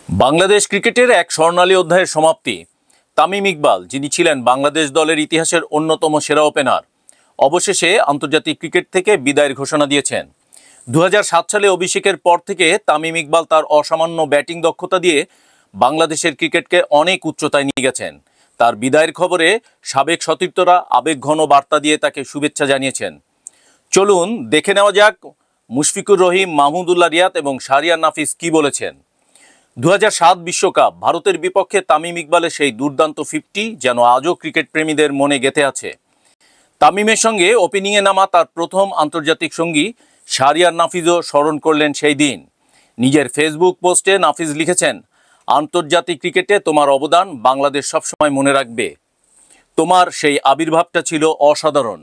বাংলাদেশ ক্রিকেটের এক স্বর্ণালী অধ্যায়ের সমাপ্তি। তামিম ইকবাল, যিনি ছিলেন বাংলাদেশ দলের ইতিহাসের অন্যতম সেরা ওপেনার, অবশেষে আন্তর্জাতিক ক্রিকেট থেকে বিদায়ের ঘোষণা দিয়েছেন। 2007 সালে অভিষেকের পর থেকে তামিম ইকবাল তার অসামান্য ব্যাটিং দক্ষতা দিয়ে বাংলাদেশের ক্রিকেটকে অনেক উচ্চতায় নিয়ে গেছেন। তার বিদায়ের খবরে সাবেক সতীর্থরা আবেগঘন বার্তা দিয়ে তাকে শুভেচ্ছা জানিয়েছেন। চলুন দেখে নেওয়া যাক মুশফিকুর রহিম, মাহমুদুল্লাহ রিয়াদ এবং শাহরিয়ার নাফিস কি বলেছেন। 2007 বিশ্বকাপ ভারতের বিপক্ষে তামিম ইকবালের সেই দুর্দান্ত 50 যেন আজও ক্রিকেট প্রেমীদের মনে গেঁথে আছে। তামিমের সঙ্গে ওপেনিংয়ে নামা তার প্রথম আন্তর্জাতিক সঙ্গী শাহরিয়ার নাফিজও স্মরণ করলেন সেই দিন। নিজের ফেসবুক পোস্টে নাফিজ লিখেছেন, আন্তর্জাতিক ক্রিকেটে তোমার অবদান বাংলাদেশ সবসময় মনে রাখবে। তোমার সেই আবির্ভাবটা ছিল অসাধারণ।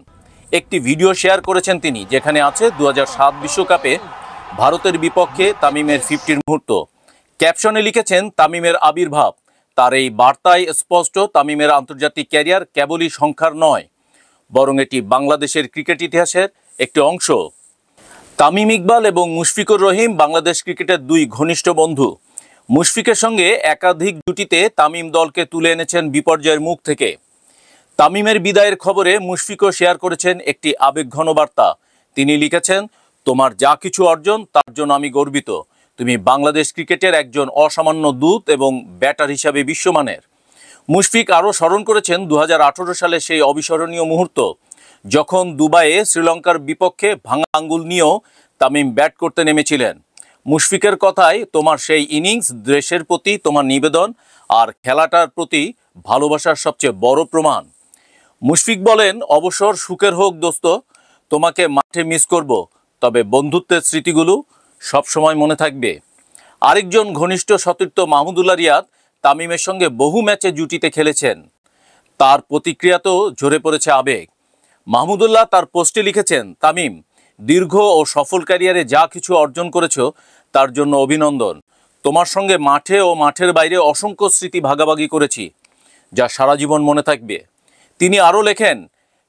একটি ভিডিও শেয়ার করেছেন তিনি, যেখানে আছে 2007 বিশ্বকাপে ভারতের বিপক্ষে তামিমের 50 মুহূর্ত। ক্যাপশনে লিখেছেন, তামিমের আবির্ভাব। তার এই বার্তায় স্পষ্ট, তামিমের আন্তর্জাতিক ক্যারিয়ার কেবলই সংখ্যার নয়, বরং এটি বাংলাদেশের ক্রিকেট ইতিহাসের একটি অংশ। তামিম ইকবাল এবং মুশফিকুর রহিম বাংলাদেশ ক্রিকেটের দুই ঘনিষ্ঠ বন্ধু। মুশফিকের সঙ্গে একাধিক জুটিতে তামিম দলকে তুলে এনেছেন বিপর্যয়ের মুখ থেকে। তামিমের বিদায়ের খবরে মুশফিকও শেয়ার করেছেন একটি আবেগঘন বার্তা। তিনি লিখেছেন, তোমার যা কিছু অর্জন তার জন্য আমি গর্বিত। তুমি বাংলাদেশ ক্রিকেটের একজন অসামান্য দূত এবং ব্যাটার হিসাবে বিশ্বমানের। মুশফিক আরও স্মরণ করেছেন 2018 সালে সেই অবিস্মরণীয় মুহূর্ত, যখন দুবাইয়ে শ্রীলঙ্কার বিপক্ষে ভাঙা আঙ্গুল নিয়েও তামিম ব্যাট করতে নেমেছিলেন। মুশফিকের কথায়, তোমার সেই ইনিংস দেশের প্রতি তোমার নিবেদন আর খেলাটার প্রতি ভালোবাসার সবচেয়ে বড় প্রমাণ। মুশফিক বলেন, অবসর সুখের হোক দোস্ত, তোমাকে মাঠে মিস করব, তবে বন্ধুত্বের স্মৃতিগুলো সবসময় মনে থাকবে। আরেকজন ঘনিষ্ঠ সতীর্থ মাহমুদুল্লাহ রিয়াদ তামিমের সঙ্গে বহু ম্যাচে জুটিতে খেলেছেন। তার প্রতিক্রিয়াতেও ঝরে পড়েছে আবেগ। মাহমুদুল্লাহ তার পোস্টে লিখেছেন, তামিম, দীর্ঘ ও সফল ক্যারিয়ারে যা কিছু অর্জন করেছ তার জন্য অভিনন্দন। তোমার সঙ্গে মাঠে ও মাঠের বাইরে অসংখ্য স্মৃতি ভাগাভাগি করেছি, যা সারা জীবন মনে থাকবে। তিনি আরও লেখেন,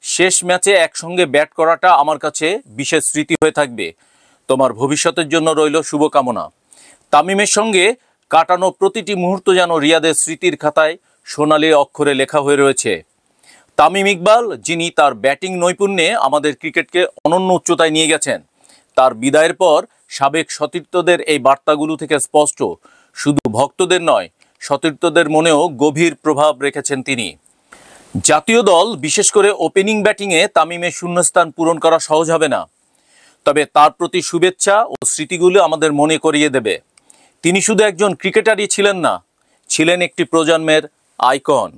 শেষ ম্যাচে একসঙ্গে ব্যাট করাটা আমার কাছে বিশেষ স্মৃতি হয়ে থাকবে। তোমার ভবিষ্যতের জন্য রইল শুভকামনা। তামিমের সঙ্গে কাটানো প্রতিটি মুহূর্ত যেন রিয়াদের স্মৃতির খাতায় সোনালি অক্ষরে লেখা হয়ে রয়েছে। তামিম ইকবাল, যিনি তার ব্যাটিং নৈপুণ্যে আমাদের ক্রিকেটকে অনন্য উচ্চতায় নিয়ে গেছেন, তার বিদায়ের পর সাবেক সতীর্থদের এই বার্তাগুলো থেকে স্পষ্ট, শুধু ভক্তদের নয়, সতীর্থদের মনেও গভীর প্রভাব রেখেছেন তিনি। জাতীয় দল, বিশেষ করে ওপেনিং ব্যাটিংয়ে তামিমের শূন্যস্থান পূরণ করা সহজ হবে না, তবে তার প্রতি শুভেচ্ছা ও স্মৃতিগুলো আমাদের মনে করিয়ে দেবে, তিনি শুধু একজন ক্রিকেটারই ছিলেন না, ছিলেন একটি প্রজন্মের আইকন।